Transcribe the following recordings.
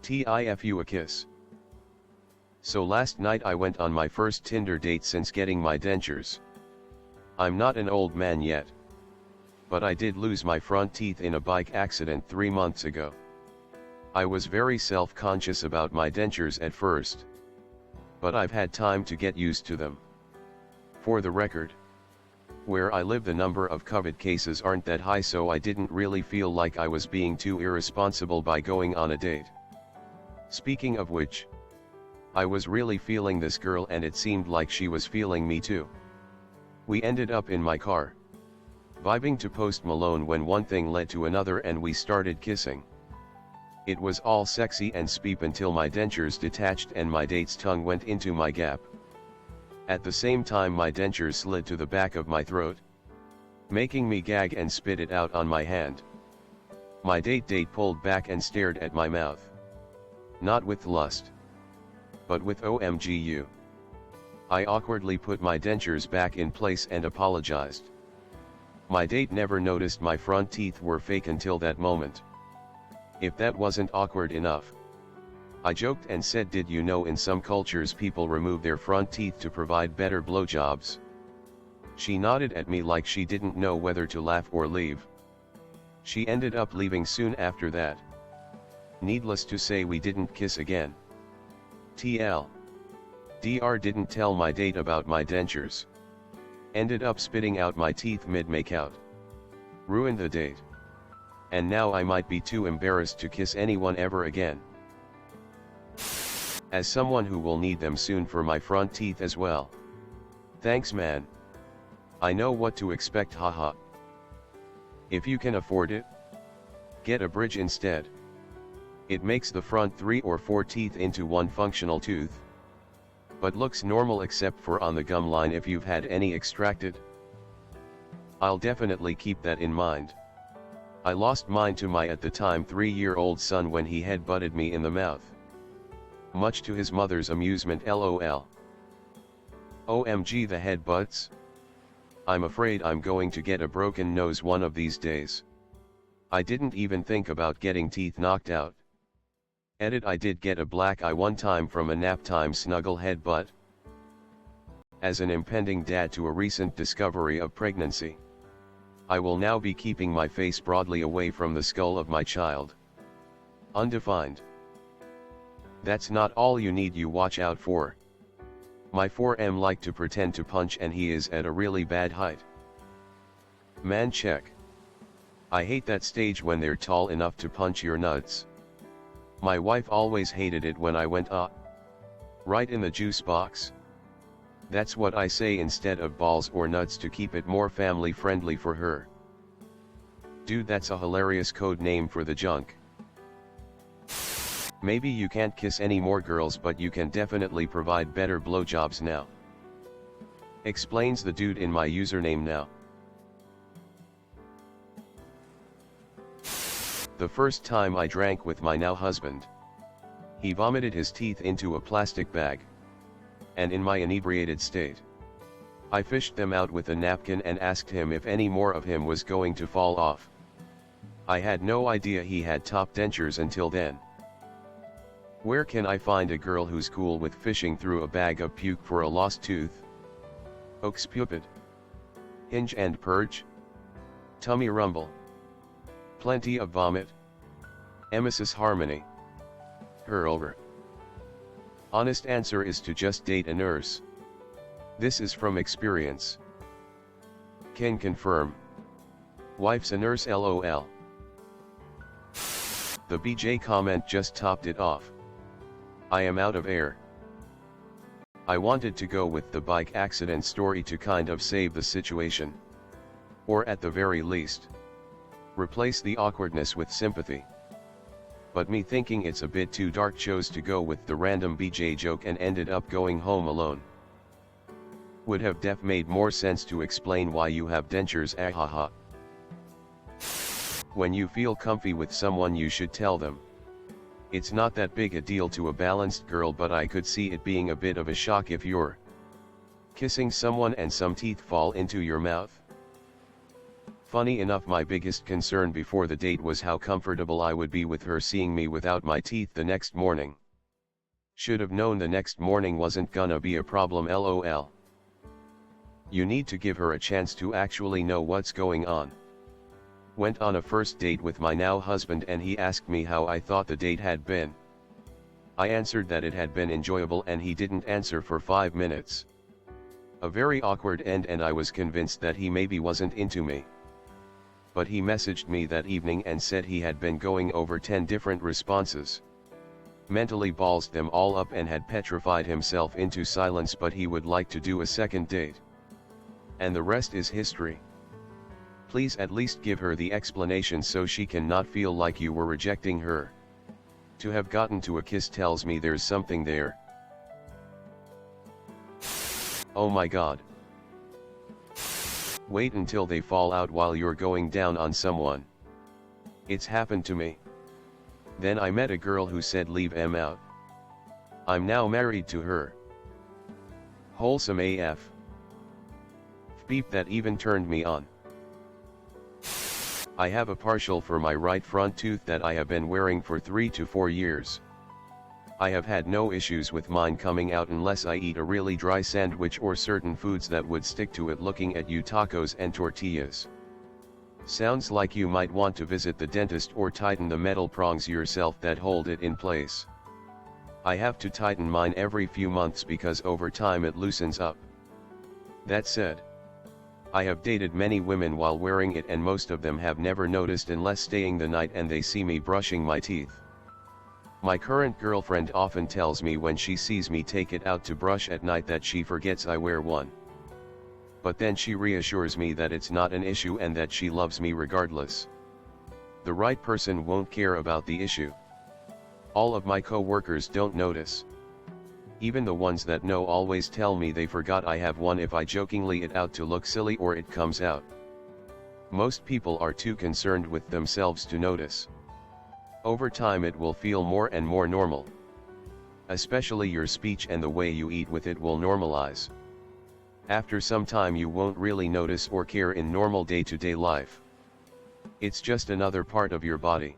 Tifu a kiss. So last night I went on my first Tinder date since getting my dentures. I'm not an old man yet. But I did lose my front teeth in a bike accident 3 months ago. I was very self-conscious about my dentures at first. But I've had time to get used to them. For the record, where I live the number of COVID cases aren't that high, so I didn't really feel like I was being too irresponsible by going on a date. Speaking of which, I was really feeling this girl and it seemed like she was feeling me too. We ended up in my car, vibing to Post Malone when one thing led to another and we started kissing. It was all sexy and speep until my dentures detached and my date's tongue went into my gap. At the same time my dentures slid to the back of my throat, making me gag and spit it out on my hand. My date pulled back and stared at my mouth. Not with lust, but with OMGU. I awkwardly put my dentures back in place and apologized. My date never noticed my front teeth were fake until that moment. If that wasn't awkward enough, I joked and said, "Did you know in some cultures people remove their front teeth to provide better blowjobs?" She nodded at me like she didn't know whether to laugh or leave. She ended up leaving soon after that. Needless to say, we didn't kiss again. Dr. Didn't tell my date about my dentures. Ended up spitting out my teeth mid-makeout. Ruined the date. And now I might be too embarrassed to kiss anyone ever again. As someone who will need them soon for my front teeth as well. Thanks man. I know what to expect, haha. If you can afford it, get a bridge instead. It makes the front 3 or 4 teeth into one functional tooth. But looks normal except for on the gum line if you've had any extracted. I'll definitely keep that in mind. I lost mine to my at the time 3-year-old son when he head-butted me in the mouth. Much to his mother's amusement, lol. OMG, the headbutts? I'm afraid I'm going to get a broken nose one of these days. I didn't even think about getting teeth knocked out. Edit: I did get a black eye one time from a naptime snuggle headbutt. As an impending dad to a recent discovery of pregnancy, I will now be keeping my face broadly away from the skull of my child. Undefined. That's not all you need. You watch out for. My 4M like to pretend to punch and he is at a really bad height. Man, check. I hate that stage when they're tall enough to punch your nuts. My wife always hated it when I went right in the juice box. That's what I say instead of balls or nuts to keep it more family friendly for her. Dude, that's a hilarious code name for the junk. Maybe you can't kiss any more girls, but you can definitely provide better blowjobs now. Explains the dude in my username now. The first time I drank with my now husband, he vomited his teeth into a plastic bag. And in my inebriated state, I fished them out with a napkin and asked him if any more of him was going to fall off. I had no idea he had top dentures until then. Where can I find a girl who's cool with fishing through a bag of puke for a lost tooth? Oxpupid. Hinge and purge. Tummy rumble. Plenty of vomit. Emesis harmony. Her. Honest answer is to just date a nurse. This is from experience. Can confirm. Wife's a nurse, lol. The BJ comment just topped it off. I am out of air. I wanted to go with the bike accident story to kind of save the situation. Or at the very least, replace the awkwardness with sympathy. But me thinking it's a bit too dark chose to go with the random BJ joke and ended up going home alone. Would have made more sense to explain why you have dentures, ahaha. When you feel comfy with someone you should tell them. It's not that big a deal to a balanced girl, but I could see it being a bit of a shock if you're kissing someone and some teeth fall into your mouth. Funny enough, my biggest concern before the date was how comfortable I would be with her seeing me without my teeth the next morning. Should have known the next morning wasn't gonna be a problem, lol. You need to give her a chance to actually know what's going on. Went on a first date with my now husband and he asked me how I thought the date had been. I answered that it had been enjoyable and he didn't answer for 5 minutes. A very awkward end, and I was convinced that he maybe wasn't into me. But he messaged me that evening and said he had been going over 10 different responses. Mentally ballsed them all up and had petrified himself into silence, but he would like to do a second date. And the rest is history. Please at least give her the explanation so she can not feel like you were rejecting her. To have gotten to a kiss tells me there's something there. Oh my god. Wait until they fall out while you're going down on someone. It's happened to me. Then I met a girl who said leave em out. I'm now married to her. Wholesome AF. Beep, that even turned me on. I have a partial for my right front tooth that I have been wearing for 3 to 4 years. I have had no issues with mine coming out unless I eat a really dry sandwich or certain foods that would stick to it. Looking at you, tacos and tortillas. Sounds like you might want to visit the dentist or tighten the metal prongs yourself that hold it in place. I have to tighten mine every few months because over time it loosens up. That said, I have dated many women while wearing it and most of them have never noticed unless staying the night and they see me brushing my teeth. My current girlfriend often tells me when she sees me take it out to brush at night that she forgets I wear one. But then she reassures me that it's not an issue and that she loves me regardless. The right person won't care about the issue. All of my co-workers don't notice. Even the ones that know always tell me they forgot I have one if I jokingly it out to look silly or it comes out. Most people are too concerned with themselves to notice. Over time it will feel more and more normal. Especially your speech and the way you eat with it will normalize. After some time you won't really notice or care in normal day-to-day life. It's just another part of your body.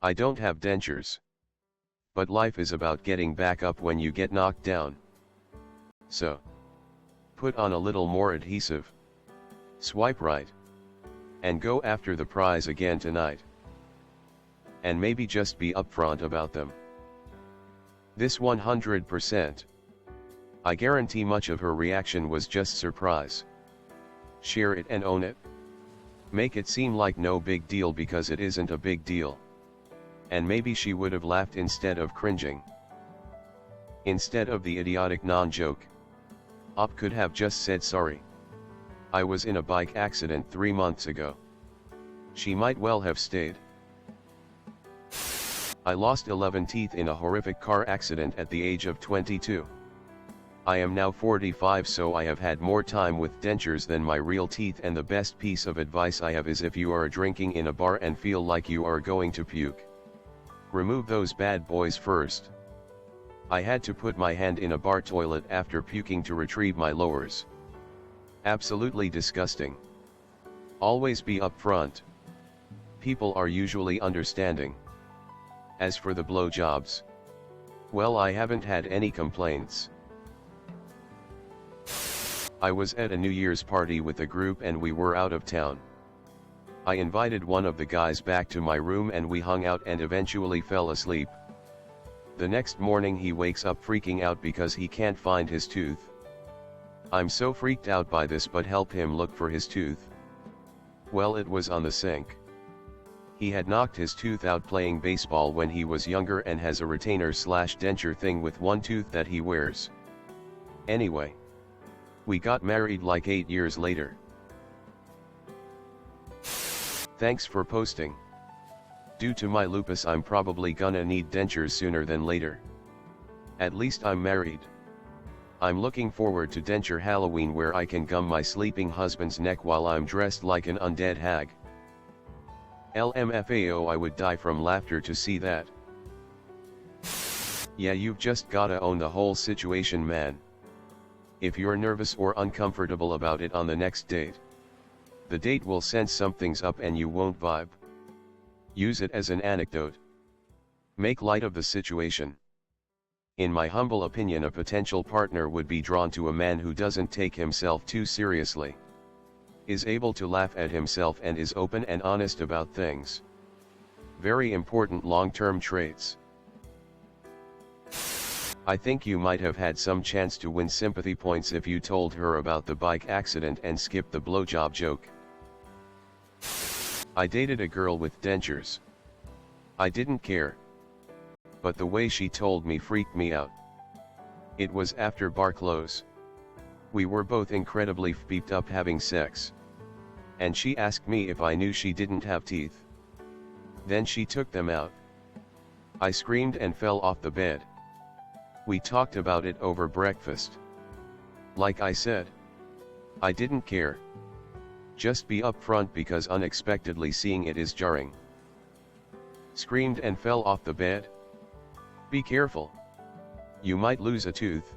I don't have dentures. But life is about getting back up when you get knocked down. So, put on a little more adhesive. Swipe right. And go after the prize again tonight. And maybe just be upfront about them. This 100%. I guarantee much of her reaction was just surprise. Share it and own it. Make it seem like no big deal because it isn't a big deal. And maybe she would have laughed instead of cringing. Instead of the idiotic non-joke. Op could have just said sorry. I was in a bike accident 3 months ago. She might well have stayed. I lost 11 teeth in a horrific car accident at the age of 22. I am now 45, so I have had more time with dentures than my real teeth, and the best piece of advice I have is if you are drinking in a bar and feel like you are going to puke, remove those bad boys first. I had to put my hand in a bar toilet after puking to retrieve my lowers. Absolutely disgusting. Always be upfront. People are usually understanding. As for the blowjobs, well, I haven't had any complaints. I was at a New Year's party with a group and we were out of town. I invited one of the guys back to my room and we hung out and eventually fell asleep. The next morning he wakes up freaking out because he can't find his tooth. I'm so freaked out by this, but help him look for his tooth. Well, it was on the sink. He had knocked his tooth out playing baseball when he was younger and has a retainer/denture thing with one tooth that he wears. Anyway, we got married like 8 years later. Thanks for posting. Due to my lupus, I'm probably gonna need dentures sooner than later. At least I'm married. I'm looking forward to denture Halloween where I can gum my sleeping husband's neck while I'm dressed like an undead hag. LMFAO, I would die from laughter to see that. Yeah, you've just gotta own the whole situation, man. if you're nervous or uncomfortable about it on the next date. The date will sense something's up and you won't vibe. Use it as an anecdote. Make light of the situation. In my humble opinion, a potential partner would be drawn to a man who doesn't take himself too seriously, is able to laugh at himself, and is open and honest about things. Very important long-term traits. I think you might have had some chance to win sympathy points if you told her about the bike accident and skipped the blowjob joke. I dated a girl with dentures. I didn't care. But the way she told me freaked me out. It was after bar close. We were both incredibly beeped up having sex. And she asked me if I knew she didn't have teeth. Then she took them out. I screamed and fell off the bed. We talked about it over breakfast. Like I said, I didn't care. Just be upfront, because unexpectedly seeing it is jarring. Screamed and fell off the bed? Be careful. You might lose a tooth.